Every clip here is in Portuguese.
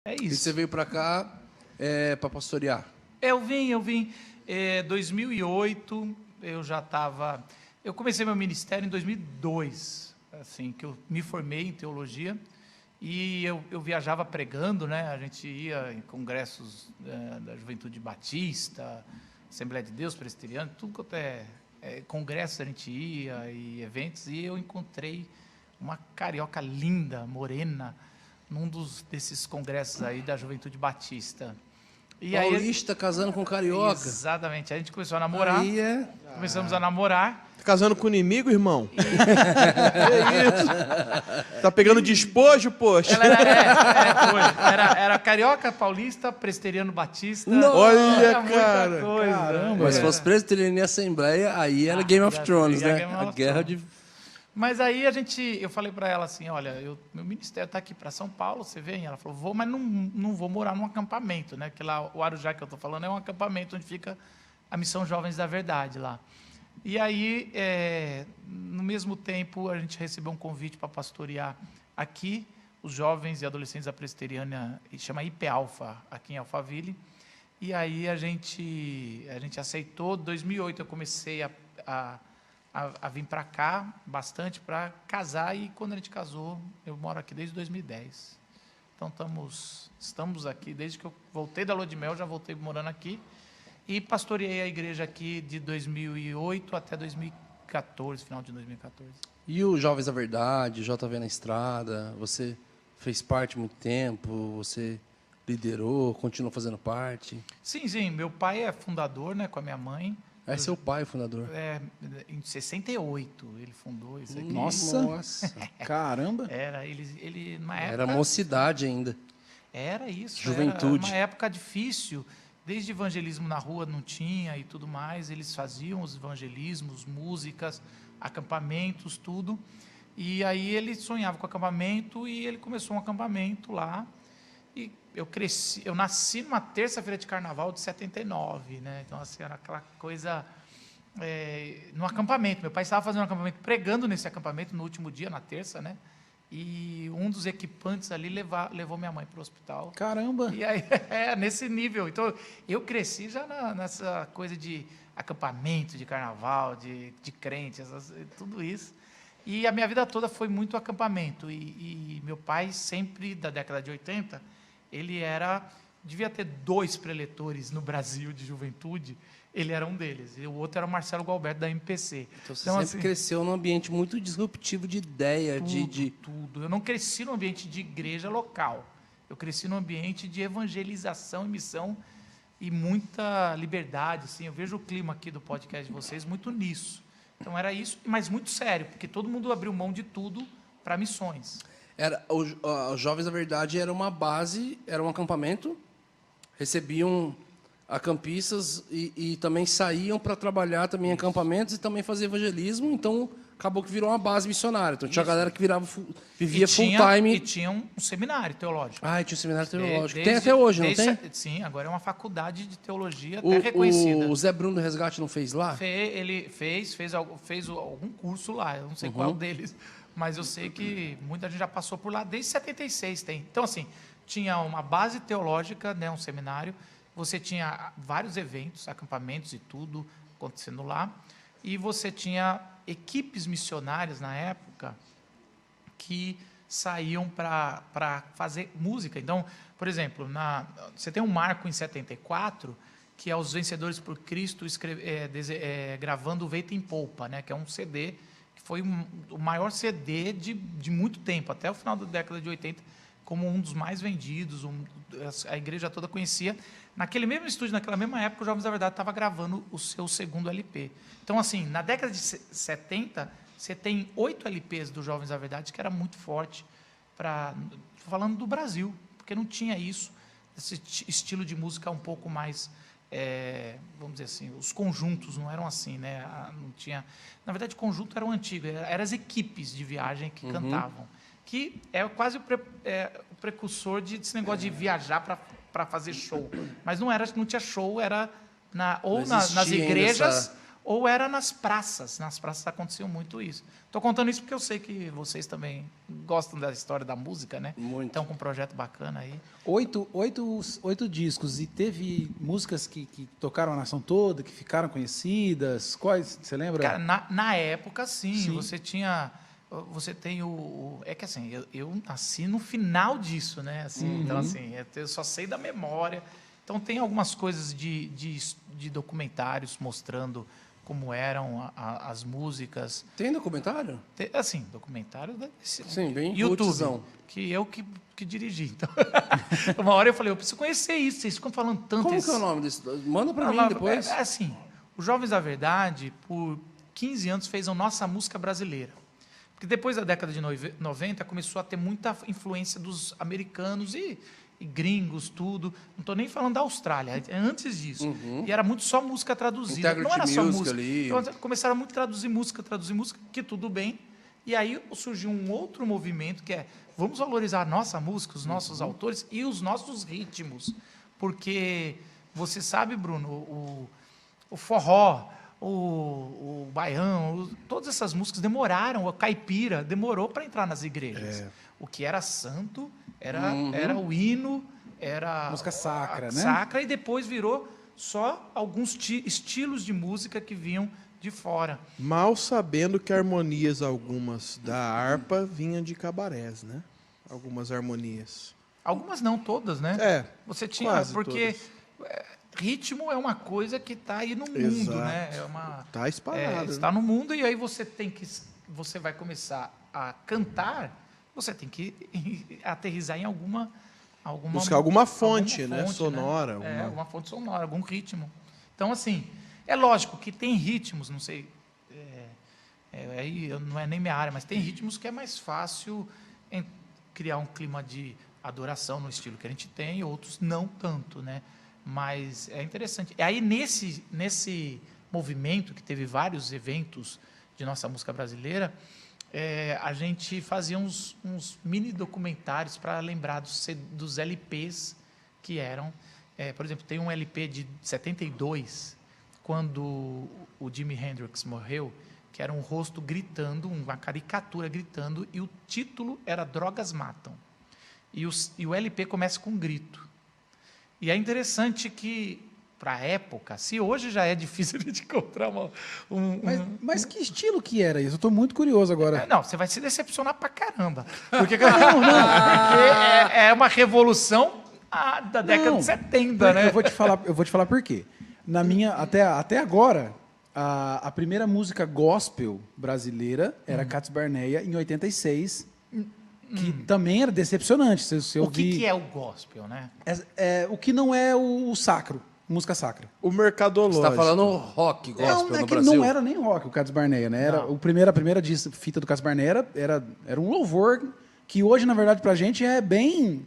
É E isso. você veio para cá para pastorear? Eu vim. 2008, eu já estava... Eu comecei meu ministério em 2002, assim, que eu me formei em teologia, e eu viajava pregando, né? A gente ia em congressos da Juventude Batista, Assembleia de Deus, Presbiteriano, tudo quanto congressos a gente ia, e eventos, e eu encontrei uma carioca linda, morena, desses congressos aí da Juventude Batista. E Paulista casando com carioca. Exatamente. A gente começou a namorar. Aí Começamos a namorar. Tá casando com inimigo, irmão? Que isso? Tá pegando despojo, poxa? Ela era carioca, paulista, presbiteriano batista. Olha, Era muita cara. coisa. Caramba. Mas se fosse presbiteriano em Assembleia, aí era Game of Thrones, né? Game of A guerra Thrones. de... Mas aí eu falei para ela assim, olha, meu ministério está aqui para São Paulo, você vem? Ela falou, vou, mas não vou morar num acampamento, né? Que lá, o Arujá que eu estou falando é um acampamento onde fica a Missão Jovens da Verdade lá. E aí, no mesmo tempo, a gente recebeu um convite para pastorear aqui, os jovens e adolescentes da presbiteriana, chama IP Alfa, aqui em Alphaville. E aí a gente aceitou. Em 2008 eu comecei a vir para cá bastante para casar, e quando a gente casou, eu moro aqui desde 2010. Então estamos aqui, desde que eu voltei da Lua de Mel, já voltei morando aqui, e pastoreei a igreja aqui de 2008 até 2014, final de 2014. E o Jovens da Verdade, JV na Estrada, você fez parte muito tempo, você liderou, continuou fazendo parte? Sim, meu pai é fundador, né, com a minha mãe. É seu pai o fundador? Em 68 ele fundou isso aqui. Nossa. Caramba. Ele numa época... Era mocidade ainda. Era isso. Juventude. Era uma época difícil. Desde evangelismo na rua não tinha e tudo mais. Eles faziam os evangelismos, músicas, acampamentos, tudo. E aí ele sonhava com acampamento e ele começou um acampamento lá. E eu nasci numa terça-feira de carnaval de 79, né? Então, assim, era aquela coisa... no acampamento. Meu pai estava fazendo um acampamento, pregando nesse acampamento no último dia, na terça, né? E um dos equipantes ali levou minha mãe para o hospital. Caramba. E aí, nesse nível. Então, eu cresci já nessa coisa de acampamento, de carnaval, de crente, tudo isso. E a minha vida toda foi muito acampamento. E meu pai, sempre, da década de 80, ele devia ter 2 preletores no Brasil de juventude, ele era um deles. E o outro era o Marcelo Gualberto, da MPC. Então você sempre cresceu num ambiente muito disruptivo de ideia, Tudo. Eu não cresci num ambiente de igreja local. Eu cresci num ambiente de evangelização e missão e muita liberdade. Assim. Eu vejo o clima aqui do podcast de vocês muito nisso. Então era isso, mas muito sério, porque todo mundo abriu mão de tudo para missões. Os Jovens da Verdade era uma base, era um acampamento, recebiam acampistas e também saíam para trabalhar também em acampamentos e também fazer evangelismo, então acabou que virou uma base missionária. Então tinha a galera que vivia full time. E tinha um seminário teológico. Ah, tinha um seminário teológico. Tem até hoje, não tem? Sim, agora é uma faculdade de teologia até reconhecida. O Zé Bruno do Resgate não fez lá? Ele fez algum curso lá, eu não sei qual deles, mas eu sei que muita gente já passou por lá, desde 76 tem. Então, assim, tinha uma base teológica, né, um seminário, você tinha vários eventos, acampamentos e tudo acontecendo lá, e você tinha equipes missionárias na época que saíam para fazer música. Então, por exemplo, você tem um marco em 74, que é os Vencedores por Cristo gravando o Veita em Polpa, né, que é um CD, que foi o maior CD de muito tempo, até o final da década de 80, como um dos mais vendidos, a igreja toda conhecia. Naquele mesmo estúdio, naquela mesma época, o Jovens da Verdade estava gravando o seu segundo LP. Então, assim, na década de 70, você tem 8 LPs do Jovens da Verdade, que era muito forte, falando do Brasil, porque não tinha isso, esse estilo de música um pouco mais, vamos dizer assim, os conjuntos não eram assim, né? Não tinha, na verdade, conjunto era o antigo, eram as equipes de viagem que cantavam, que é quase o precursor desse negócio de viajar para fazer show. Mas não tinha show, era nas igrejas ou era nas praças. Nas praças aconteceu muito isso. Estou contando isso porque eu sei que vocês também gostam da história da música, né? Muito. Estão com um projeto bacana aí. 8 discos. E teve músicas que tocaram a nação toda, que ficaram conhecidas? Quais? Você lembra? Cara, na época, sim. Sim. Você tem é que assim, eu nasci no final disso, né? Assim, Então, assim, eu só sei da memória. Então, tem algumas coisas de documentários mostrando como eram as músicas. Tem documentário? Assim, documentário desse Sim, bem YouTube, rootzão. que eu que dirigi. Então, uma hora eu falei, eu preciso conhecer isso. Vocês ficam falando tanto. Como isso. que é o nome desse? Manda pra mim depois. É assim, os Jovens da Verdade, por 15 anos, fez a nossa música brasileira. Porque depois da década de 90, começou a ter muita influência dos americanos e gringos, tudo. Não estou nem falando da Austrália, é antes disso. E era muito só música traduzida. Integrity Não era só Music música. ali. Então, começaram muito a traduzir música, que tudo bem. E aí surgiu um outro movimento que é, vamos valorizar a nossa música, os nossos autores e os nossos ritmos. Porque você sabe, Bruno, o forró, o baião, todas essas músicas demoraram, o caipira demorou para entrar nas igrejas. O que era santo era o hino, era Música sacra, né? Sacra, e depois virou só alguns estilos de música que vinham de fora. Mal sabendo que harmonias algumas da harpa vinham de cabarés, né? Algumas harmonias. Algumas não, todas, né? É, Você tinha, quase porque todas. ritmo é uma coisa que está aí no mundo, Exato. né? Tá espalhado, está no mundo, e aí você vai começar a cantar, você tem que aterrissar em alguma Buscar alguma fonte, né? fonte, Sonora. alguma fonte sonora, algum ritmo. Então, assim, é lógico que tem ritmos, não sei, aí não é nem minha área, mas tem ritmos que é mais fácil criar um clima de adoração no estilo que a gente tem, outros não tanto, né? Mas é interessante. E aí, nesse movimento, que teve vários eventos de nossa música brasileira, a gente fazia uns mini documentários para lembrar dos LPs que eram. Por exemplo, tem um LP de 72, quando o Jimi Hendrix morreu, que era um rosto gritando, uma caricatura gritando, e o título era Drogas Matam. E o LP começa com um grito. E é interessante que, para a época, se hoje já é difícil de encontrar Mas que estilo que era isso? Eu estou muito curioso agora. Não, você vai se decepcionar pra caramba. Porque, porque é uma revolução da década de 70, né? Eu vou te falar por quê. Até agora, a primeira música gospel brasileira era Cats Barneia, em 86, que também era decepcionante. O que é o gospel, né? O que não é o sacro, música sacra. O Você mercadológico. está falando rock gospel Não, é no que Brasil? não era nem rock o Cats Barneia, né? Era Não. a primeira fita do Cats Barneia era um louvor que hoje, na verdade, pra gente é bem...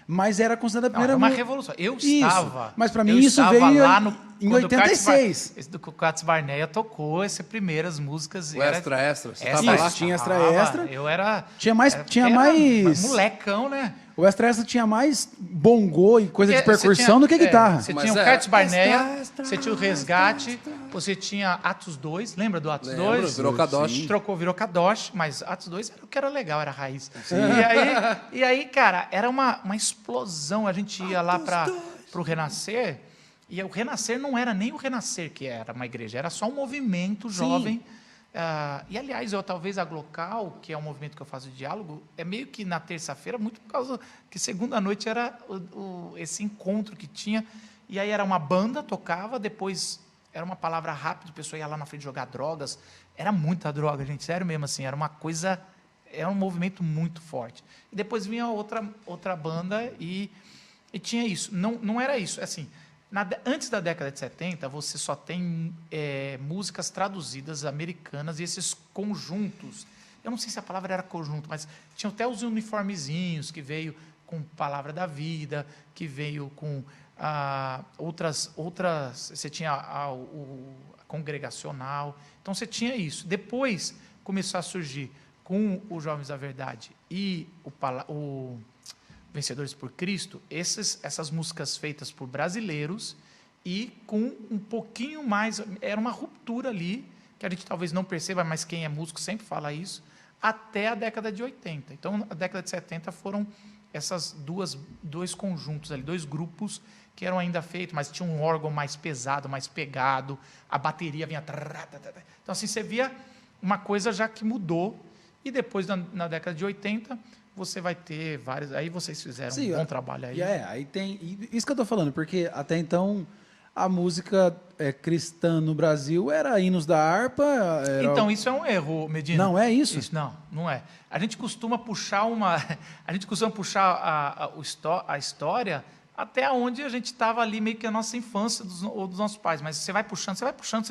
Mas era considerada a Não, primeira... era uma revolução. Eu estava... Mas para eu mim isso estava veio lá em quando o 86. O Cats Barneia tocou essas primeiras músicas. O extra. Você Extra, estava lá? Tinha extra. Eu era... Tinha mais... molecão, né? O extra tinha mais bongô e coisa de Porque você percussão do que guitarra. Você Mas tinha o era Cats Barneia, extra, você tinha o Resgate, você tinha Atos 2, lembra do Atos Lembro, 2? virou Kadosh. Virou Kadosh, mas Atos 2 era o que era legal, era a raiz. E aí, cara, era uma explosão. A gente ia lá para o Renascer, e o Renascer não era nem o Renascer que era uma igreja, era só um movimento jovem. E, aliás, talvez a Glocal, que é um movimento que eu faço de diálogo, é meio que na terça-feira, muito por causa que segunda noite era esse encontro que tinha, e aí era uma banda, tocava, depois era uma palavra rápida, a pessoa ia lá na frente jogar drogas, era muita droga, gente, sério mesmo, assim, era uma coisa, era um movimento muito forte. E depois vinha outra banda e tinha isso. Não era isso, assim... Antes da década de 70, você só tem músicas traduzidas americanas e esses conjuntos. Eu não sei se a palavra era conjunto, mas tinham até os uniformezinhos que veio com Palavra da Vida, que veio com outras. Você tinha a congregacional. Então você tinha isso. Depois começou a surgir com os Jovens da Verdade e o Vencedores por Cristo, essas músicas feitas por brasileiros e com um pouquinho mais, era uma ruptura ali, que a gente talvez não perceba, mas quem é músico sempre fala isso, até a década de 80. Então, a década de 70 foram essas dois conjuntos ali, 2 grupos que eram ainda feitos, mas tinha um órgão mais pesado, mais pegado, a bateria vinha... Então, assim, você via uma coisa já que mudou, e depois, na década de 80, você vai ter vários... Aí vocês fizeram um bom trabalho aí. Aí tem... Isso que eu tô falando, porque até então a música cristã no Brasil era hinos da harpa... Então, isso é um erro, Medina. Não é isso? Não é. A gente costuma puxar a história até onde a gente estava ali, meio que a nossa infância ou dos nossos pais. Mas você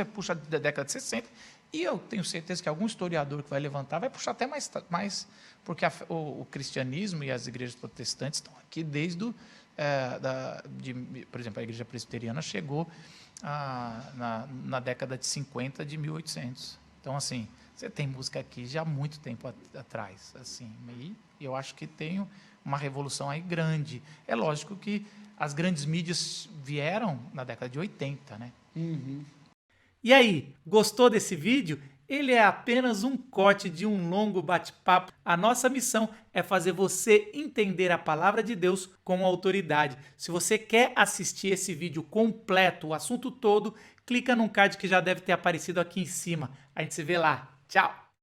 puxa da década de 60, e eu tenho certeza que algum historiador que vai levantar vai puxar até mais porque o cristianismo e as igrejas protestantes estão aqui desde por exemplo, a igreja presbiteriana chegou na década de 50 de 1800. Então, assim, você tem música aqui já há muito tempo atrás, assim, e eu acho que tem uma revolução aí grande. É lógico que as grandes mídias vieram na década de 80, né? Uhum. E aí, gostou desse vídeo? Ele é apenas um corte de um longo bate-papo. A nossa missão é fazer você entender a palavra de Deus com autoridade. Se você quer assistir esse vídeo completo, o assunto todo, clica no card que já deve ter aparecido aqui em cima. A gente se vê lá. Tchau!